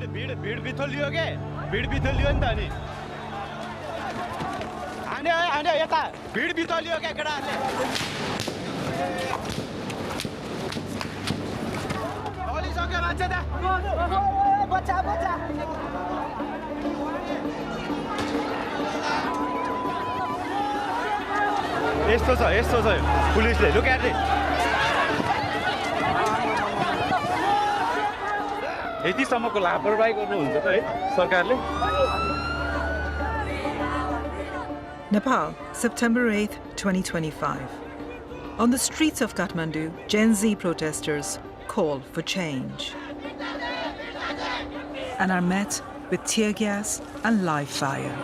भिड बिथोलियो के भिड बिथोलियो नि त अनि आने यता भिड बिथोलियो के केटाहरूले सक्यो मान्छे त बच्चा यस्तो छ पुलिसले लुक एट यतिसम्मको लापरवाही गर्नुहुन्छ त है सरकारले Nepal, September 8, 2025. On the streets of Kathmandu, Gen Z protesters call for change and are met with tear gas and live fire.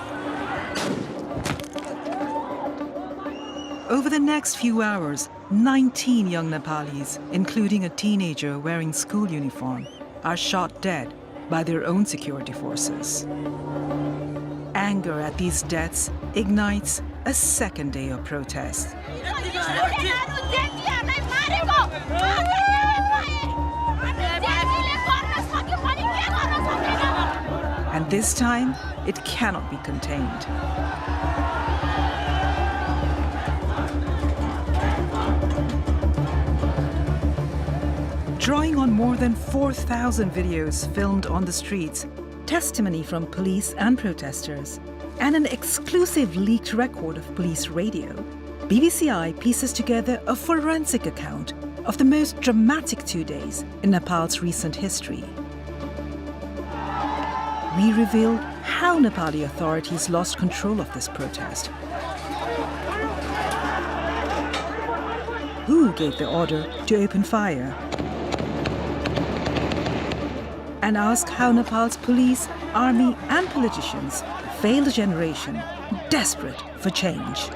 Over the next few hours, 19 young Nepalis, including a teenager wearing school uniform, are shot dead by their own security forces. Anger at these deaths ignites a second day of protest. And this time, it cannot be contained. Drawing on more than 4,000 videos filmed on the streets, testimony from police and protesters, and an exclusive leaked record of police radio, BBCI pieces together a forensic account of the most dramatic 2 days in Nepal's recent history. We reveal how Nepali authorities lost control of this protest, who gave the order to open fire, and ask how Nepal's police, army, and politicians failed a generation desperate for change.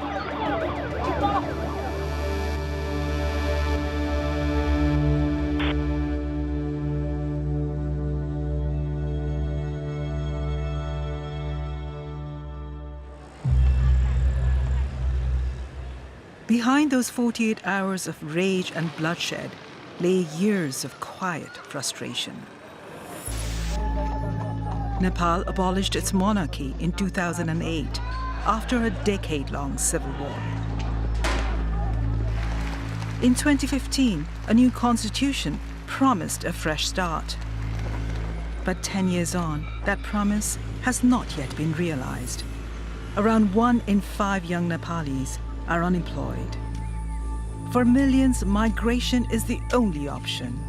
Behind those 48 hours of rage and bloodshed lay years of quiet frustration. Nepal abolished its monarchy in 2008 after a decade-long civil war. In 2015, a new constitution promised a fresh start. But 10 years on, that promise has not yet been realized. Around 1 in 5 young Nepalis are unemployed. For millions, migration is the only option.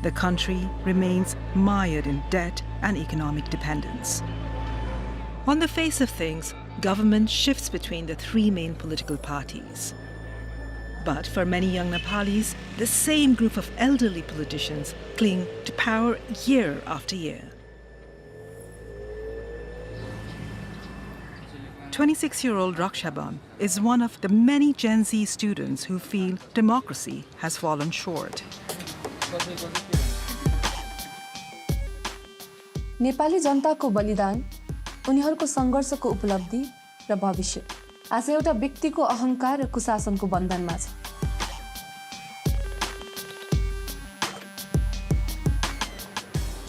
The country remains mired in debt and economic dependence. On the face of things, government shifts between the 3 main political parties. But for many young Nepalis, the same group of elderly politicians cling to power year after year. 26-year-old Rakshaban is one of the many Gen Z students who feel democracy has fallen short. Nepali जनताको बलिदान, उनीहरूको सङ्घर्षको उपलब्धि र भविष्य आज एउटा व्यक्तिको अहंकार र कुशासनको बन्धनमा छ।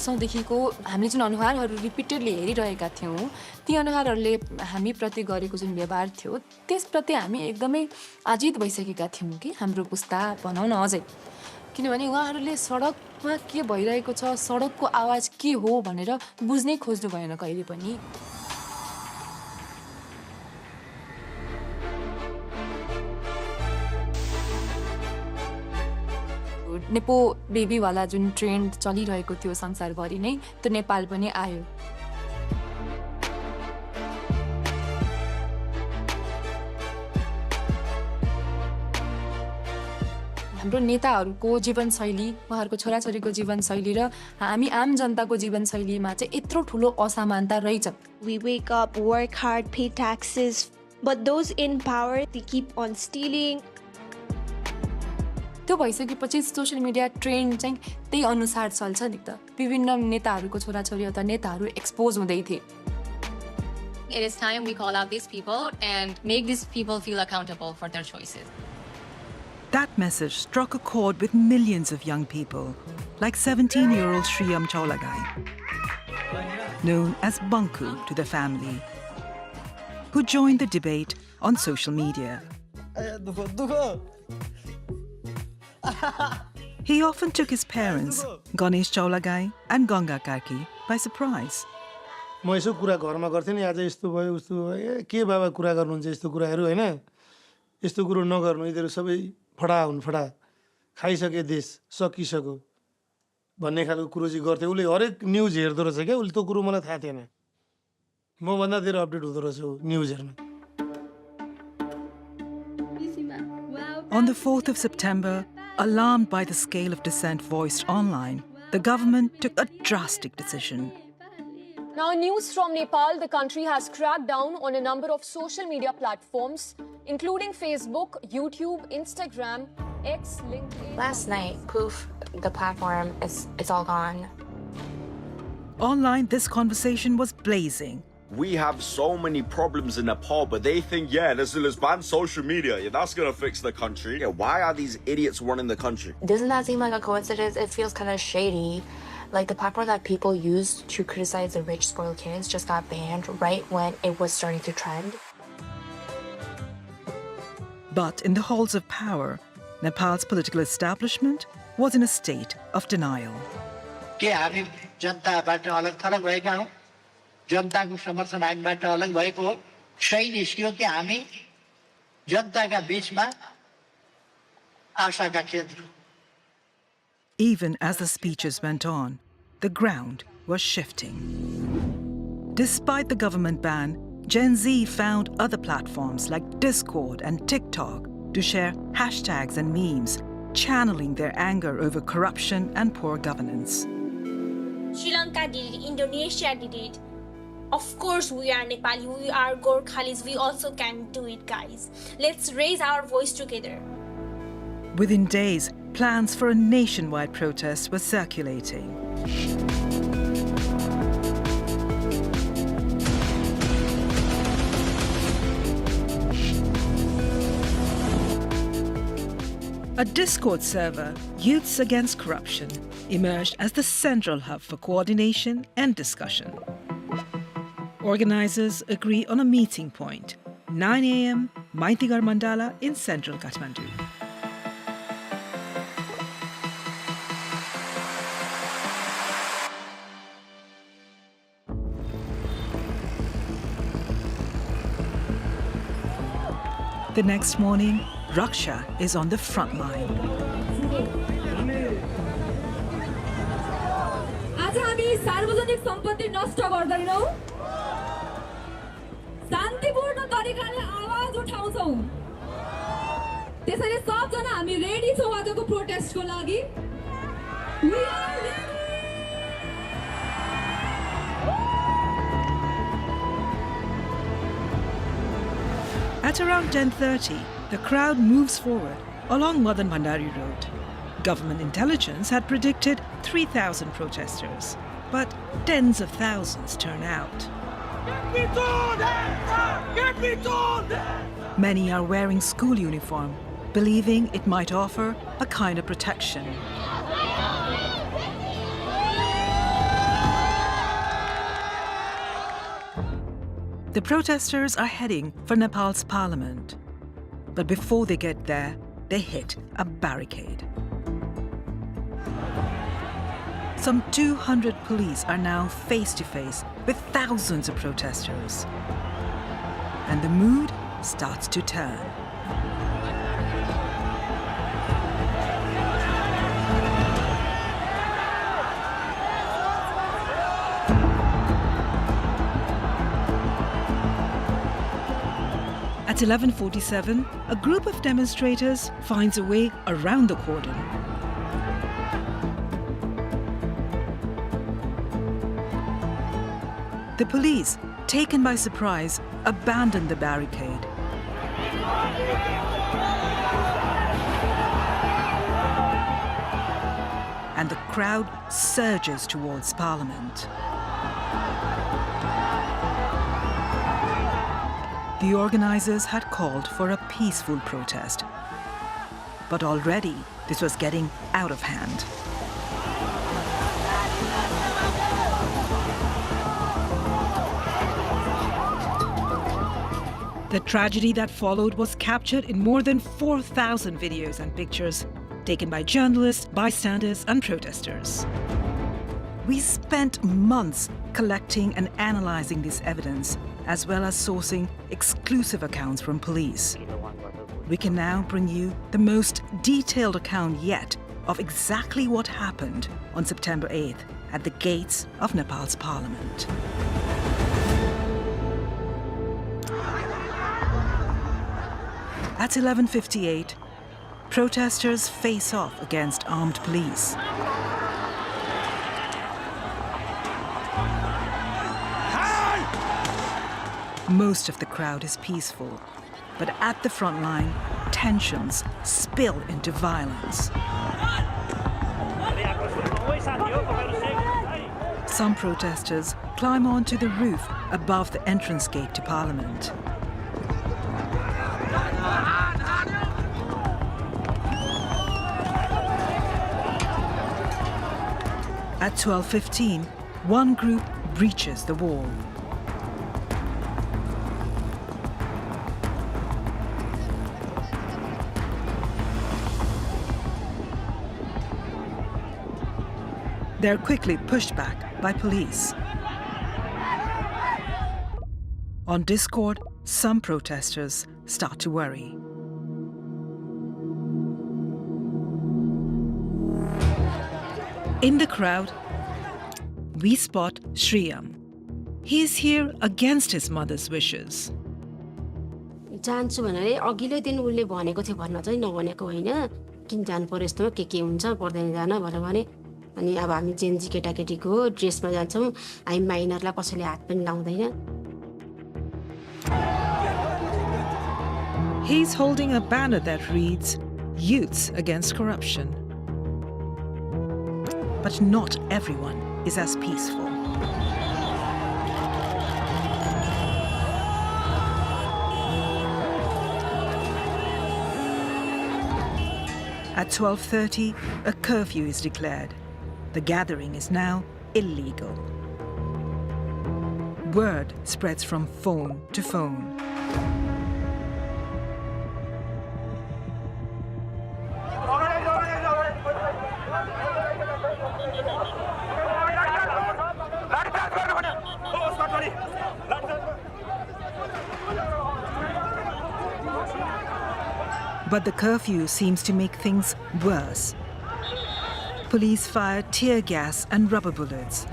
सौदेखिको हामीले जुन अनुहारहरू रिपिटेडली हेरिरहेका थियौँ, ती अनुहारहरूले हामी प्रति गरेको जुन व्यवहार थियो, त्यसप्रति हामी एकदमै आजित भइसकेका थियौँ कि हाम्रो पुस्ता बनाउन अझै। किनभने उहाँहरूले सडकमा के भइरहेको छ, सडकको आवाज के हो भनेर बुझ्नै खोज्नु भएन कहिले पनि। नेपो बेबीवाला जुन ट्रेन्ड चलिरहेको थियो संसारभरि नै, त्यो नेपाल पनि आयो। हाम्रो नेताहरूको जीवनशैली, उहाँहरूको छोराछोरीको जीवनशैली र हामी आम जनताको जीवनशैलीमा चाहिँ यत्रो ठुलो असमानता रहेछ। We wake up, work hard, pay taxes, but those in power, they keep on stealing. त्यो भइसकेपछि सोशल मिडिया ट्रेन्ड चाहिँ त्यही अनुसार चल्छ नि त। विभिन्न नेताहरूको छोराछोरी अथवा नेताहरू एक्सपोज हुँदै थिए। It is time we call out these people and make these people feel accountable for their choices. That message struck a chord with millions of young people, like 17-year-old Shriyam Chaulagai, known as Bunku to the family, who joined the debate on social media. He often took his parents, Ganesh Chaulagai and Ganga Karki, by surprise. म यसो कुरा घरमा गर्थेँ नि आज यस्तो भयो उस्तो भयो के बाबा कुरा गर्नुहुन्छ यस्तो कुराहरू हैन यस्तो कुरो नगर्नु यिनीहरू सबै फडा हुन् फडा खाइसके देश सकिसक्यो भन्ने खालको कुरो चाहिँ गर्थे उसले हरेक न्युज हेर्दो रहेछ क्या उसले त्यो कुरो मलाई थाहा थिएन म भन्दा धेरै अपडेट हुँदो रहेछ न्युज हेर्न On the 4th of September, alarmed by the scale of dissent voiced online, the government took a drastic decision. Now, news from Nepal, the country has cracked down on a number of social media platforms, including Facebook, YouTube, Instagram, X, LinkedIn. Last night, poof, the platform, it's all gone. Online, this conversation was blazing. We have so many problems in Nepal, but they think, yeah, let's ban social media. Yeah, that's going to fix the country. Yeah, why are these idiots running the country? Doesn't that seem like a coincidence? It feels kind of shady. Like the platform that people used to criticize the rich, spoiled kids just got banned right when it was starting to trend. But in the halls of power, Nepal's political establishment was in a state of denial. जनताको समर्थन हामीबाट अलग भएको हो सही निस्क्यो कि हामी जनताका बीचमा आशाका केन्द्र Even as the speeches went on, the ground was shifting. Despite the government ban, Gen Z found other platforms like Discord and TikTok to share hashtags and memes, channeling their anger over corruption and poor governance. Sri Lanka did it, Indonesia did it. Of course, we are Nepali, we are Gorkhalis, we also can do it, guys. Let's raise our voice together. Within days, plans for a nationwide protest were circulating. A Discord server, Youths Against Corruption, emerged as the central hub for coordination and discussion. Organizers agree on a meeting point, 9 a.m., Maitigar Mandala in central Kathmandu. The next morning, Raksha is on the front line. आज हामी सार्वजनिक सम्पत्ति नष्ट गर्दैनौं शान्तिपूर्ण तरिकाले आवाज उठाउँछौं त्यसैले सबजना हामी रेडी छौं आजको प्रोटेस्टको लागि We are ready! At around 10:30, the crowd moves forward along Madan Bhandari Road. Government intelligence had predicted 3,000 protesters, but tens of thousands turn out. Many are wearing school uniform, believing it might offer a kind of protection. The protesters are heading for Nepal's parliament. But before they get there, they hit a barricade. Some 200 police are now face to face with thousands of protesters. And the mood starts to turn. At 11:47, a group of demonstrators finds a way around the cordon. The police, taken by surprise, abandon the barricade. And the crowd surges towards Parliament. The organizers had called for a peaceful protest. But already, this was getting out of hand. The tragedy that followed was captured in more than 4,000 videos and pictures taken by journalists, bystanders, and protesters. We spent months collecting and analyzing this evidence, as well as sourcing exclusive accounts from police. We can now bring you the most detailed account yet of exactly what happened on September 8th at the gates of Nepal's parliament. At 11:58, protesters face off against armed police. Most of the crowd is peaceful, but at the front line, tensions spill into violence. Some protesters climb onto the roof above the entrance gate to Parliament. At 12:15, one group breaches the wall. They're quickly pushed back by police. On Discord, some protesters start to worry. In the crowd, we spot Shriyam. He is here against his mother's wishes. जान्छु भनेर अघिल्लै दिन उले भनेको थियो भन्न चाहिँ नभनेको होइन किन जानु पर्यो यस्तोमा के हुन्छ पर्दैन जान भनेर भने अनि अब हामी जेन्जी केटाकेटीको ड्रेसमा जान्छौँ हामी माइनरलाई कसैले हात पनि लाउँदैन. He's holding a banner that reads, "Youths Against Corruption." But not everyone is as peaceful. At 12:30, a curfew is declared. The gathering is now illegal. Word spreads from phone to phone. But the curfew seems to make things worse. Police fire tear gas and rubber bullets.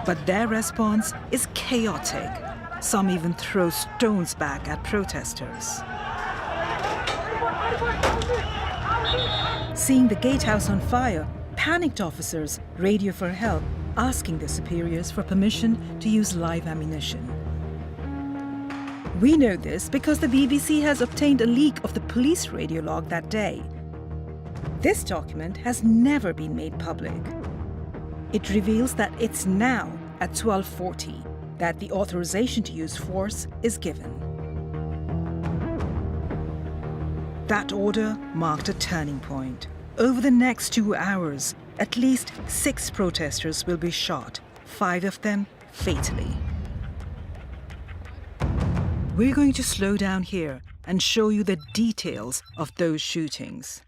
But their response is chaotic. Some even throw stones back at protesters. Seeing the gatehouse on fire, panicked officers radio for help, asking their superiors for permission to use live ammunition. We know this because the BBC has obtained a leak of the police radio log that day. This document has never been made public. It reveals that it's now at 12:40 that the authorization to use force is given. That order marked a turning point. Over the next 2 hours, at least 6 protesters will be shot, 5 of them fatally. We're going to slow down here and show you the details of those shootings.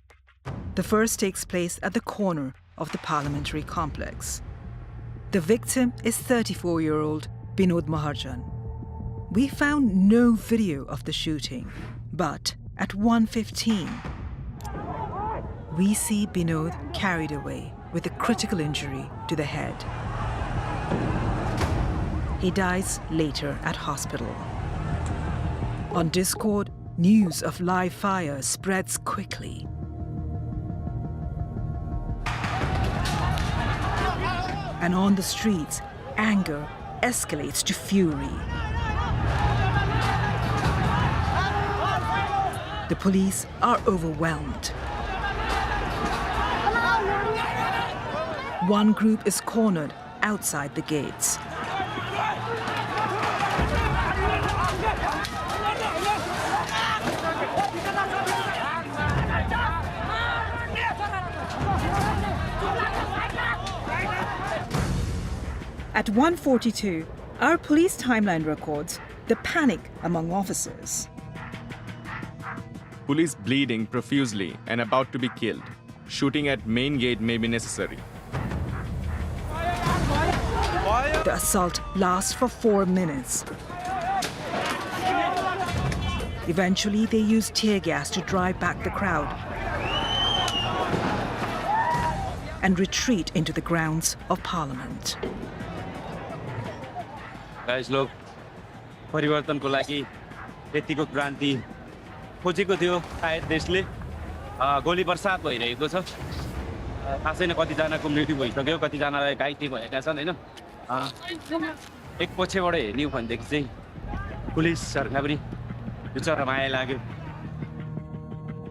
The first takes place at the corner of the parliamentary complex. The victim is 34-year-old Binod Maharjan. We found no video of the shooting, but at 1:15, we see Binod carried away with a critical injury to the head. He dies later at hospital. On Discord, news of live fire spreads quickly. And on the streets, anger escalates to fury. The police are overwhelmed. One group is cornered outside the gates. At 1:42, our police timeline records the panic among officers. Police bleeding profusely and about to be killed. Shooting at main gate may be necessary. The assault lasts for 4 minutes. Eventually, they use tear gas to drive back the crowd and retreat into the grounds of Parliament. Guys लोग परिवर्तनको लागि यतिको क्रान्ति खोजेको थियो सायद देशले गोली बर्सात भइरहेको छ थाहा छैन कतिजनाको मृत्यु भइसक्यो कतिजनालाई घाइते भएका छन् हैन एक पछिबाट हेर्ने हो भनेदेखि चाहिँ पुलिसहरुलाई पनि बिचरा माया लाग्यो.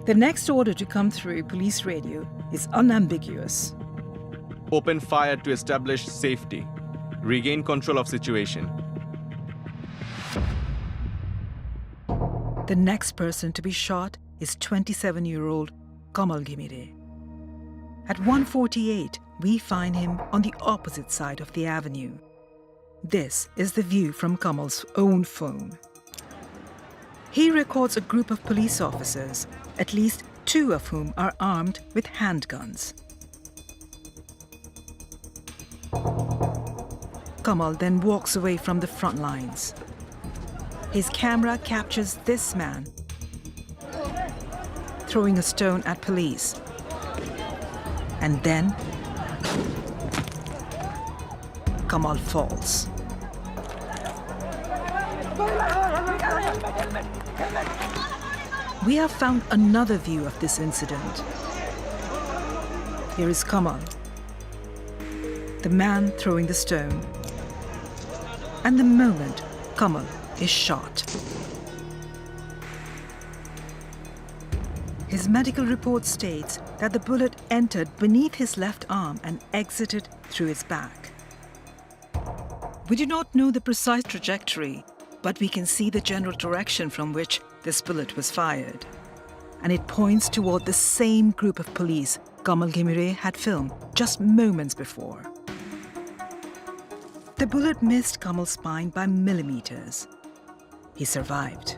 The next order to come through police radio is unambiguous. Open fire to establish safety. Regain control of situation. The next person to be shot is 27-year-old Kamal Ghimire. At 1:48, we find him on the opposite side of the avenue. This is the view from Kamal's own phone. He records a group of police officers, at least 2 of whom are armed with handguns. Kamal then walks away from the front lines. His camera captures this man throwing a stone at police. And then Kamal falls. We have found another view of this incident. Here is Kamal, the man throwing the stone, and the moment Kamal is shot. His medical report states that the bullet entered beneath his left arm and exited through his back. We do not know the precise trajectory, but we can see the general direction from which this bullet was fired. And it points toward the same group of police Kamal Ghimire had filmed just moments before. The bullet missed Kamal's spine by millimeters. He survived.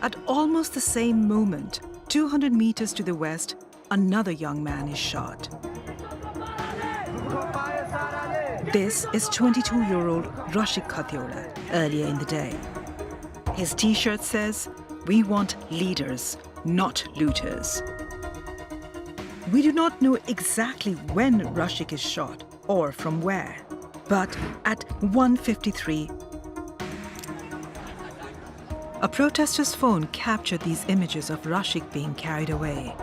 At almost the same moment, 200 meters to the west, another young man is shot. This is 22-year-old Rashik Khatiola earlier in the day. His t-shirt says, "We want leaders, not looters." We do not know exactly when Rashik is shot or from where, but at 1:53, a protester's phone captured these images of Rashik being carried away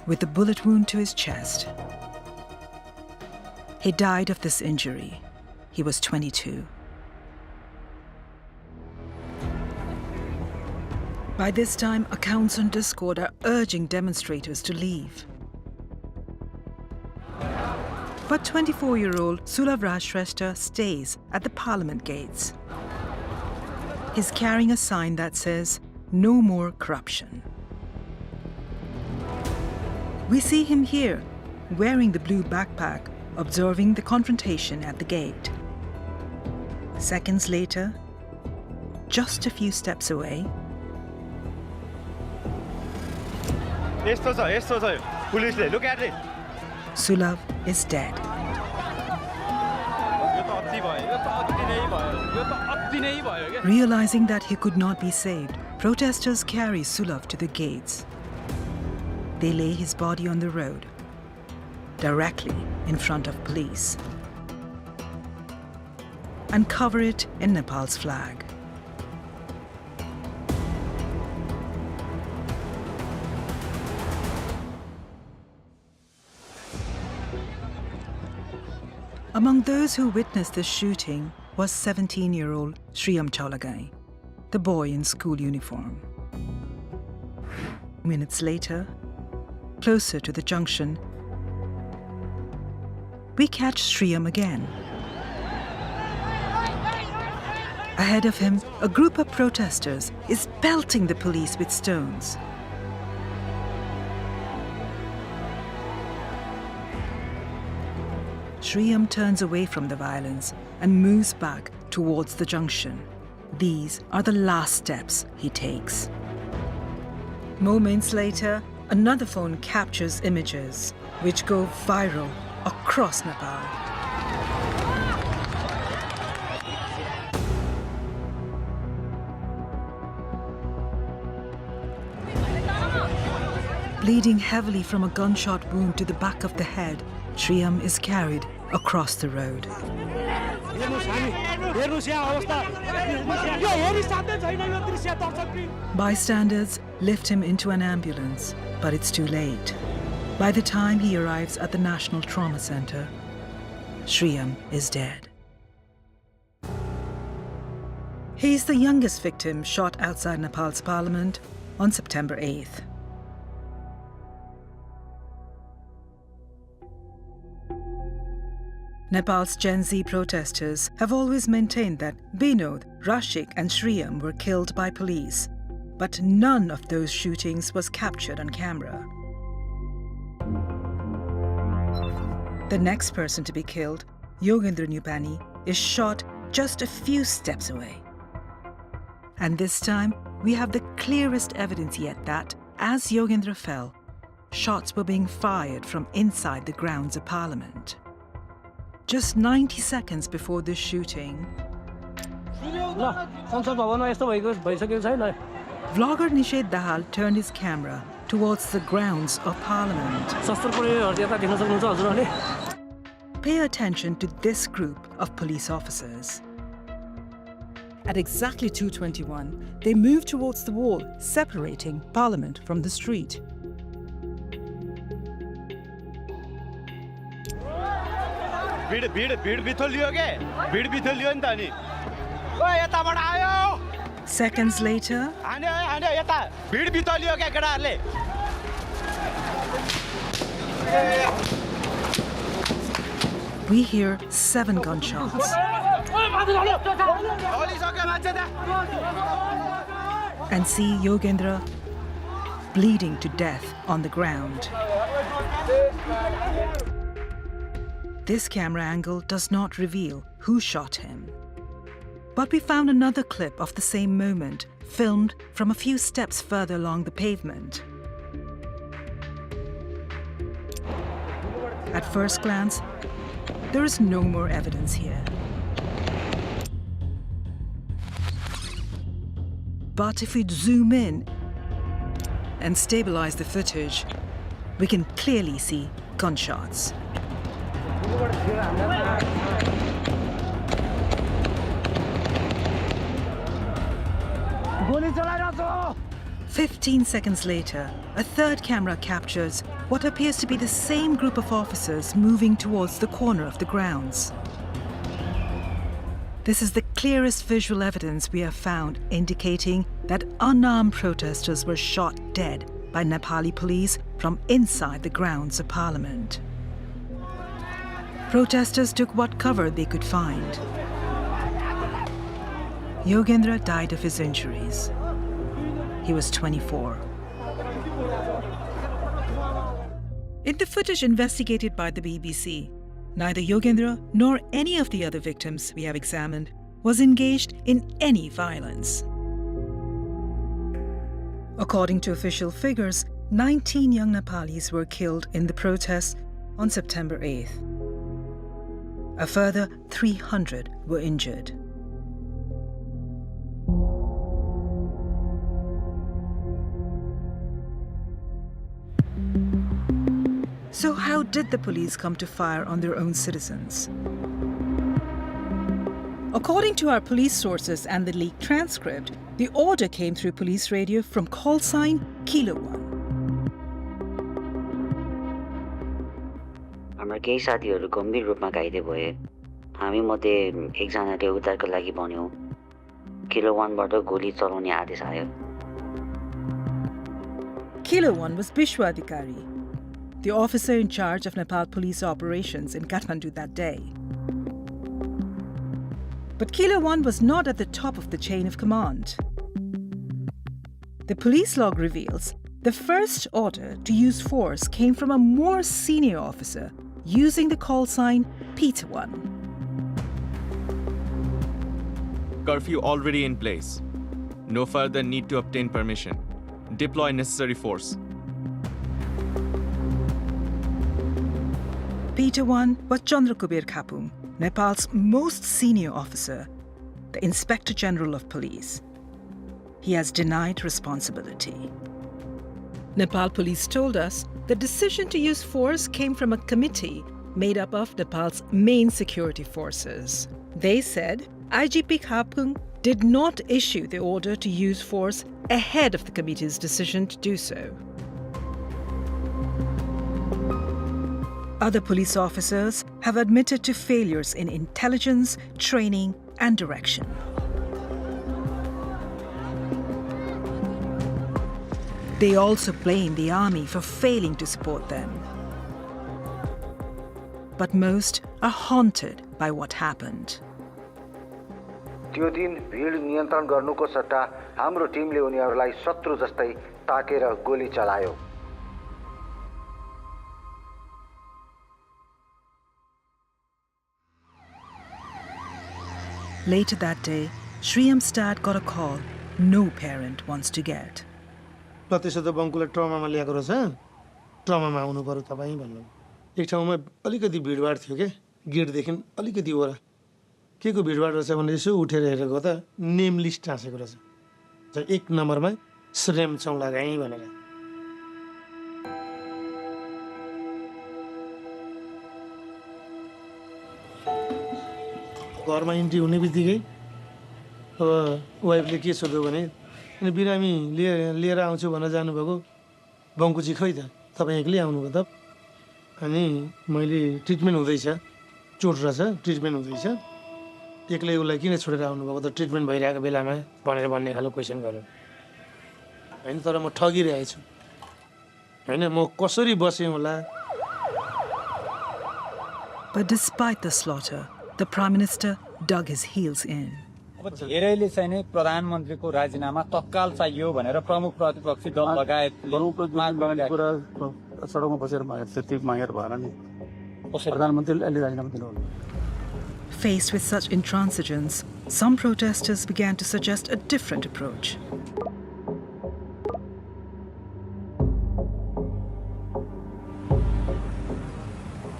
with a bullet wound to his chest. He died of this injury. He was 22. By this time, accounts on Discord are urging demonstrators to leave. But 24-year-old Sulav Rajshrestha stays at the Parliament gates. He's carrying a sign that says, "No more corruption." We see him here, wearing the blue backpack, observing the confrontation at the gate. Seconds later, just a few steps away, Look at it. Sulav is dead. Realizing that he could not be saved, protesters carry Sulav to the gates. They lay his body on the road, directly in front of police, and cover it in Nepal's flag. Among those who witnessed the shooting was 17-year-old Shriyam Chaulagai, the boy in school uniform. Minutes later, closer to the junction, we catch Sriam again. Ahead of him, a group of protesters is pelting the police with stones. Sriam turns away from the violence and moves back towards the junction. These are the last steps he takes. Moments later, another phone captures images which go viral across Nepal. Bleeding heavily from a gunshot wound to the back of the head, Sriam is carried across the road. Bystanders lift him into an ambulance, but it's too late. By the time he arrives at the National Trauma Center, Sriam is dead. He's the youngest victim shot outside Nepal's parliament on September 8th. Nepal's Gen Z protesters have always maintained that Binod, Rashik and Sriam were killed by police, but none of those shootings was captured on camera. The next person to be killed, Yogendra Nupani, is shot just a few steps away. And this time, we have the clearest evidence yet that, as Yogendra fell, shots were being fired from inside the grounds of Parliament. Just 90 seconds before this shooting, vlogger Nishad Dahal turned his camera towards the grounds of Parliament. Pay attention to this group of police officers. At exactly 2:21, they move towards the wall, separating Parliament from the street. Seconds later, we hear 7 gunshots and see Yogendra bleeding to death on the ground. This camera angle does not reveal who shot him. But we found another clip of the same moment, filmed from a few steps further along the pavement. At first glance, there is no more evidence here. But if we zoom in and stabilize the footage, we can clearly see gunshots. 15 seconds later, a third camera captures what appears to be the same group of officers moving towards the corner of the grounds. This is the clearest visual evidence we have found indicating that unarmed protesters were shot dead by Nepali police from inside the grounds of Parliament. Protesters took what cover they could find. Yogendra died of his injuries. He was 24. In the footage investigated by the BBC, neither Yogendra nor any of the other victims we have examined was engaged in any violence. According to official figures, 19 young Nepalis were killed in the protests on September 8th. A further 300 were injured. So how did the police come to fire on their own citizens? According to our police sources and the leaked transcript, the order came through police radio from call sign Kilo 1. हाम्रो केही साथीहरू गम्भीर रूपमा घाइते भए हामी मध्ये एकजनाले उद्धारको लागि भन्यो किलो 1 बाट गोली चलाउने आदेश आयो Kilo 1 was Bishwa Adhikari. the officer in charge of Nepal police operations in Kathmandu that day. But Kilo 1 was not at the top of the chain of command. The police log reveals the first order to use force came from a more senior officer using the call sign Peter 1. Curfew already in place. No further need to obtain permission. Deploy necessary force. Peter 1 was Chandrakubir Khapung, Nepal's most senior officer, the Inspector General of Police. He has denied responsibility. Nepal police told us the decision to use force came from a committee made up of Nepal's main security forces. They said IGP Khapung did not issue the order to use force ahead of the committee's decision to do so. Other police officers have admitted to failures in intelligence, training, and direction. They also blame the army for failing to support them. But most are haunted by what happened. त्यो दिन भिड नियन्त्रण गर्नुको सट्टा हाम्रो टिमले उनीहरूलाई शत्रु जस्तै ताकेर गोली चलायो. Later that day, Sriamstad got a call no parent wants to get. ल त्यसो त बङ्कुलाई ट्रमामा ल्याएको रहेछ, ट्रमामा आउनु पर्यो तपाईँ भन्नु. एक ठाउँमा अलिकति भिडभाड थियो के, गेटदेखि अलिकति ओरा. के को भिडभाड रहेछ भने यसो उठेर हेरेको त नेम लिस्ट टाँसेको रहेछ. एक नम्बरमा श्रेम चौलागाई भनेर. घरमा इन्ट्री हुने बित्तिकै अब वाइफले के सोध्यो भने अनि बिरामी लिएर आउँछु भनेर जानुभएको बङ्कुची खै त तपाईँ एक्लै आउनुभयो त. अनि मैले ट्रिटमेन्ट हुँदैछ, चोट रहेछ, ट्रिटमेन्ट हुँदैछ, एक्लै उसलाई किन छोडेर आउनुभएको त ट्रिटमेन्ट भइरहेको बेलामा भनेर भन्ने खालको क्वेसन गर्यो. होइन तर म ठगिरहेछु, होइन म कसरी बसेँ होला. But despite the slaughter, the Prime Minister dug his heels in. अब धेरैले चाहिँ नि प्रधानमन्त्रीको राजीनामा तत्काल चाहियो भनेर प्रमुख प्रतिपक्षी दल लगायत सडकमा बसेर मागेर त्यति मागेर भएन नि. प्रधानमन्त्रीले अहिले राजीनामा दिनु. Faced with such intransigence, some protesters began to suggest a different approach.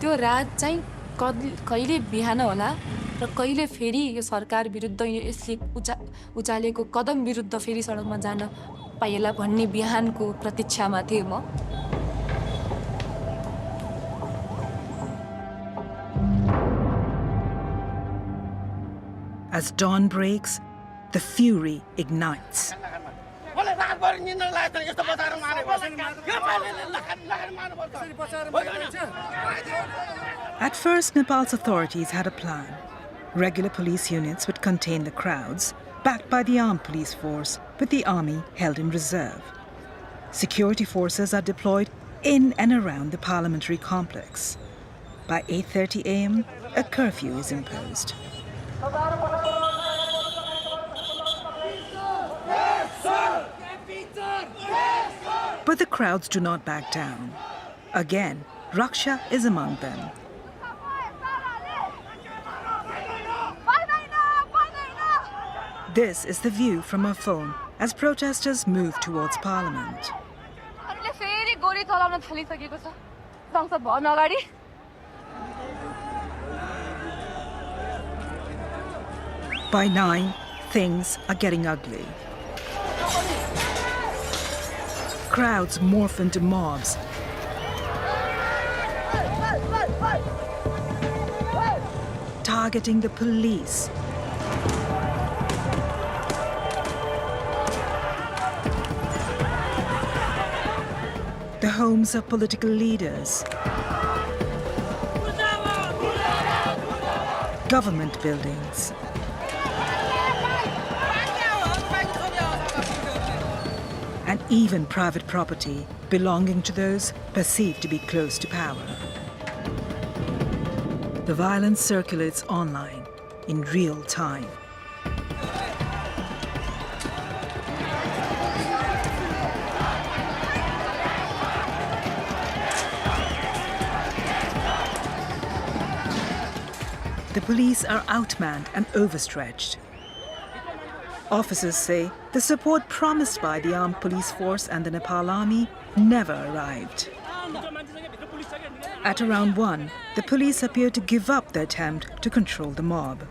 त्यो रात चाहिँ कहिले बिहान होला र कहिले फेरि यो सरकार विरुद्ध यसले उचालेको कदम विरुद्ध फेरि सडकमा जान पाइएला भन्ने बिहानको प्रतीक्षामा थिएँ म. As dawn breaks, the fury ignites. At first, Nepal's authorities had a plan. Regular police units would contain the crowds, backed by the armed police force, with the army held in reserve. Security forces are deployed in and around the parliamentary complex. By 8:30 a.m., a curfew is imposed. But the crowds do not back down. Again, Raksha is among them. This is the view from her phone as protesters move towards Parliament. By 9, things are getting ugly. Crowds morph into mobs. Targeting the police. The homes of political leaders. Government buildings. And even private property belonging to those perceived to be close to power. The violence circulates online in real time. The police are outmanned and overstretched. Officers say the support promised by the armed police force and the Nepal army never arrived. At around 1, the police appear to give up the attempt to control the mob.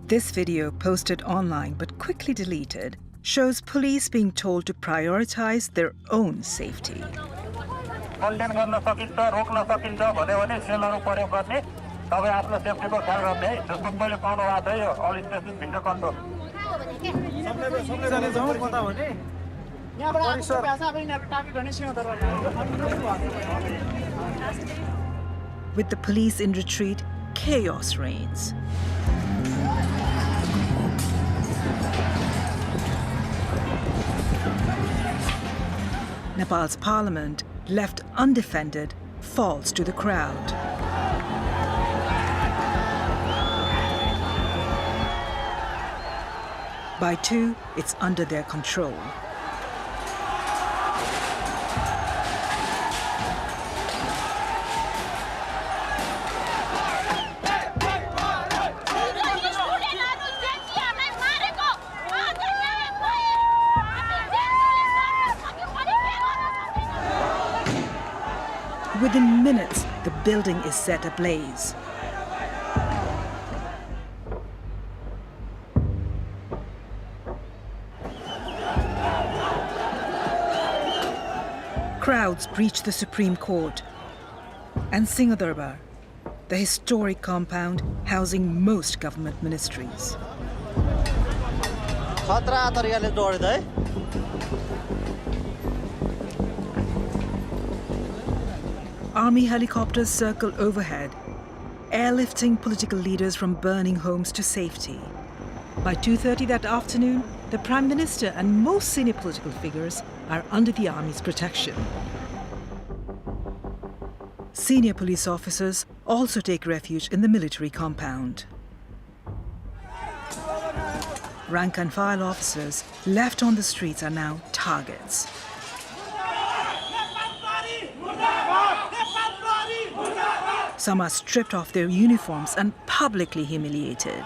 This video, posted online but quickly deleted, shows police being told to prioritize their own safety. With the police in retreat, chaos reigns. Nepal's parliament, left undefended, falls to the crowd. By 2, it's under their control. Within minutes, the building is set ablaze. Crowds breach the Supreme Court and Singhdarbar, the historic compound housing most government ministries. Army helicopters circle overhead, airlifting political leaders from burning homes to safety. By 2:30 that afternoon, the Prime Minister and most senior political figures are under the army's protection. Senior police officers also take refuge in the military compound. Rank and file officers left on the streets are now targets. Some are stripped of their uniforms and publicly humiliated.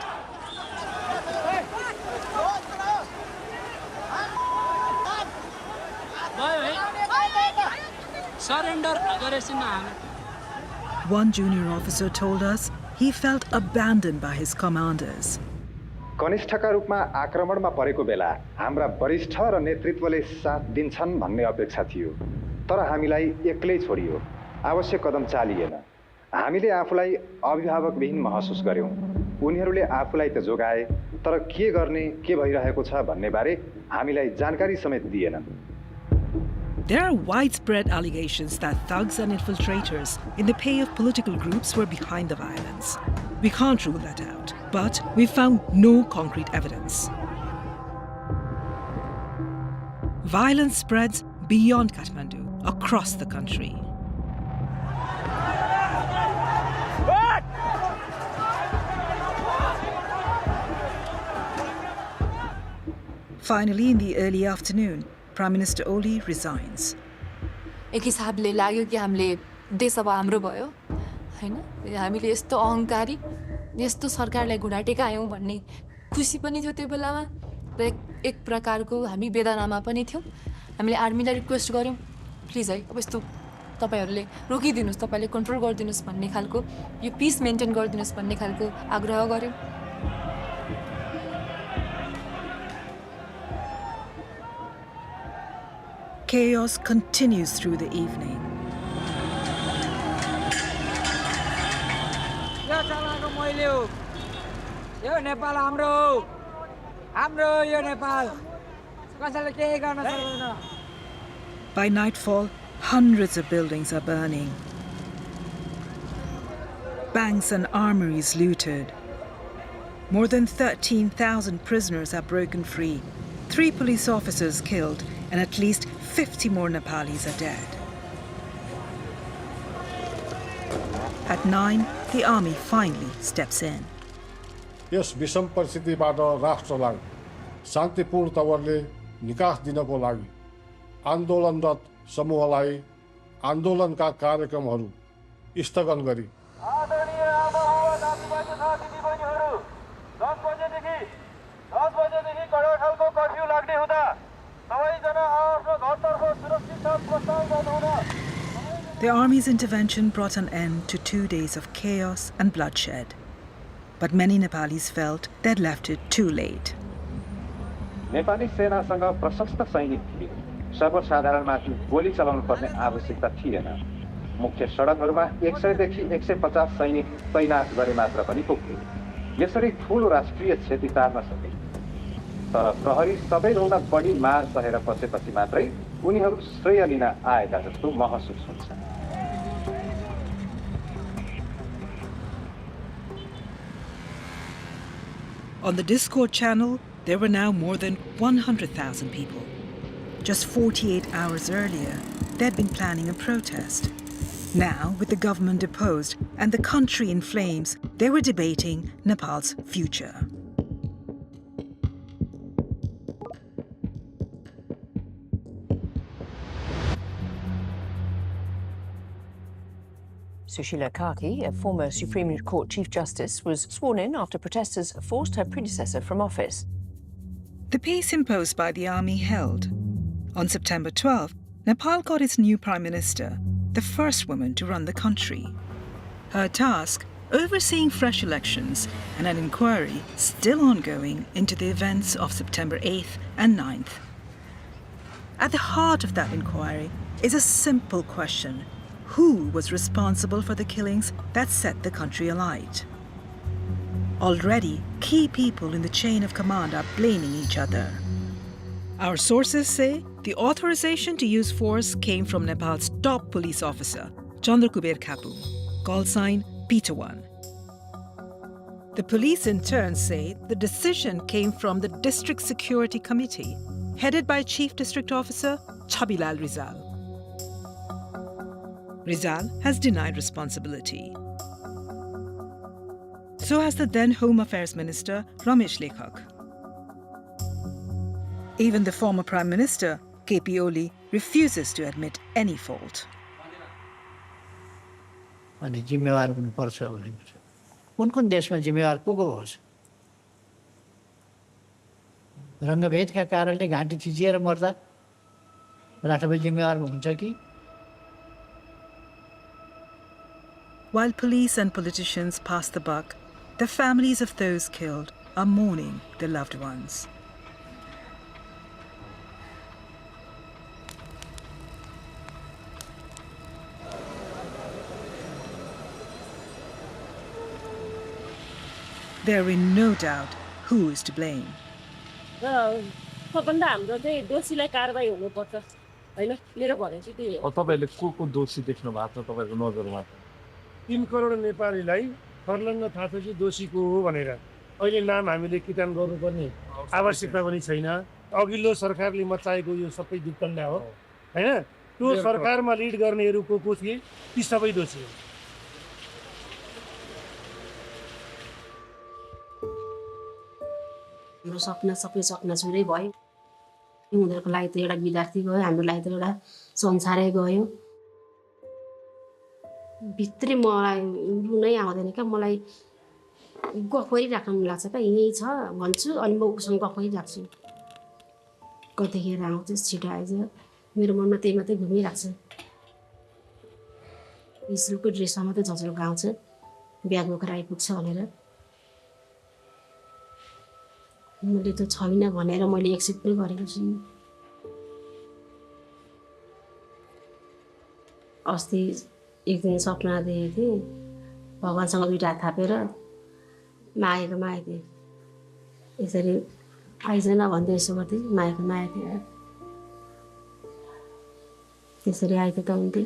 One junior officer told us he felt abandoned by his commanders. कनिष्ठका रूपमा आक्रमणमा परेको बेला हाम्रा वरिष्ठ र नेतृत्वले साथ दिन्छन् भन्ने अपेक्षा थियो, तर हामीलाई एक्लै छोडियो। आवश्यक कदम चालिएन। हामीले आफूलाई अभिभावकविहीन महसुस गर्यौं। उनीहरूले आफूलाई त जोगाए, तर के गर्ने, के भइरहेको छ भन्ने बारे हामीलाई जानकारी समेत दिएनन्। There are widespread allegations that thugs and infiltrators in the pay of political groups were behind the violence. We can't rule that out, but we found no concrete evidence. Violence spreads beyond Kathmandu, across the country. Finally, in the early afternoon, Prime Minister Oli resigns. एक हिसाबले लाग्यो कि हामीले देश अब हाम्रो भयो हैन, हामीले यस्तो अहंकारी, यस्तो सरकारलाई घुँडा टेकायौं भन्ने खुसी पनि थियो त्यो बेलामा र एक प्रकारको हामी वेदनामा पनि थियौं। हामीले आर्मीलाई रिक्वेस्ट गर्यौं, प्लिज है अब यस्तो तपाईहरुले रोकिदिनुस्, तपाईले कन्ट्रोल गरिदिनुस् भन्ने खालको, यो पीस मेन्टेन गरिदिनुस् भन्ने खालको आग्रह गर्यौं। Chaos continues through the evening. By nightfall, Hundreds of buildings are burning. Banks and armories looted. More than 13,000 prisoners are broken free. 3 police officers killed, and at least 50 more Nepalis are dead. At 9, the army finally steps in. Yes विषम परिस्थितिबाट राष्ट्रलाई शान्तिपूर्ण तवरले निकास दिनको लागि आन्दोलनरत समूहलाई आन्दोलनका कार्यक्रमहरू स्थगन गरी आदरणीय आमाबाबा दाजुभाइ तथा दिदीबहिनीहरू 10 बजेदेखि कडा खालको कर्फ्यू लाग्ने हुँदा सबैजना आफ्नो घरतर्फ सुरक्षित साथ प्रस्थान गर्नुहुन. The army's intervention brought an end to 2 days of chaos and bloodshed. But many Nepalis felt they'd left it too late. Nepali सेनासँग प्रशस्त सैनिक थिए. सर्वसाधारणमाथि गोली चलाउनु पर्ने आवश्यकता थिएन. मुख्य सडकहरूमा 100 देखि 150 सैनिक तैनात गरे मात्र पनि पुग्थ्यो. यसरी ठूलो राष्ट्रिय क्षति टार्न सके. तर प्रहरी सबैभन्दा बढी मार सहेर बसेपछि मात्रै उनीहरू श्रेय लिन आएका जस्तो महसुस हुन्छ. On the Discord channel, there were now more than 100,000 people. Just 48 hours earlier, they'd been planning a protest. Now, with the government deposed and the country in flames, they were debating Nepal's future. Sushila Karki, a former Supreme Court Chief Justice, was sworn in after protesters forced her predecessor from office. The peace imposed by the army held. On September 12, Nepal got its new Prime Minister, the first woman to run the country. Her task, overseeing fresh elections and an inquiry still ongoing into the events of September 8th and 9th. At the heart of that inquiry is a simple question. Who was responsible for the killings that set the country alight? Already, key people in the chain of command are blaming each other. Our sources say the authorization to use force came from Nepal's top police officer, Chandrakuber Kapu, call sign Peter One. The police in turn say the decision came from the District Security Committee, headed by Chief District Officer Chabilal Rizal. Rizal has denied responsibility. So has the then Home Affairs Minister Ramesh Lekhak. Even the former Prime Minister, KP Oli, refuses to admit any fault. अनि जिम्मेवार हुनुपर्छ भने कुन देशमा जिम्मेवार को होस् रङ्गभेदका कारणले घाँटी थिचिएर मर्दा राष्ट्रपति जिम्मेवार हुन्छ कि While police and politicians pass the buck, the families of those killed are mourning their loved ones. They're in no doubt who is to blame. सबभन्दा हाम्रो चाहिँ दोषीलाई कारबाही हुनुपर्छ हैन मेरो भनाइ चाहिँ त्यही हो तपाईले को दोषी देख्नु भएको छ तपाईको नजरमा 3 करोड नेपालीलाई फर्लङ्ग थाहा छ कि दोषी को हो भनेर अहिले नाम हामीले किटान गर्नुपर्ने आवश्यकता पनि छैन अघिल्लो सरकारले मचाएको यो सबै दुर्घटना हो हैन त्यो सरकारमा लिड गर्नेहरू को थिए ती सबै दोषी हो हाम्रो सपना सबै चकनाचुरै भयो उनीहरूको लागि त एउटा विद्यार्थी गयो हाम्रो लागि त एउटा संसारै गयो भित्री मलाई रुनै आउँदैन क्या मलाई गफ गरिराख्न मन लाग्छ क्या यही छ भन्छु अनि म उसँग गफ गरिराख्छु कतिखेर आउँछ छिटो आइज मेरो मनमा त्यही मात्रै घुमिरहेको छ स्कुलको ड्रेसमा मात्रै झझल्को आउँछ ब्याग बोकेर आइपुग्छ भनेर मैले त छैन भनेर मैले एक्सेप्ट पनि गरेको छु अस्ति एक दिन सपना देखेको थिएँ भगवान्सँग 2 हात थापेर मागेको थिएँ यसरी आइज न भन्दै यसो गर्दै मागेको थिएँ त्यसरी आएको त हुन्थ्यो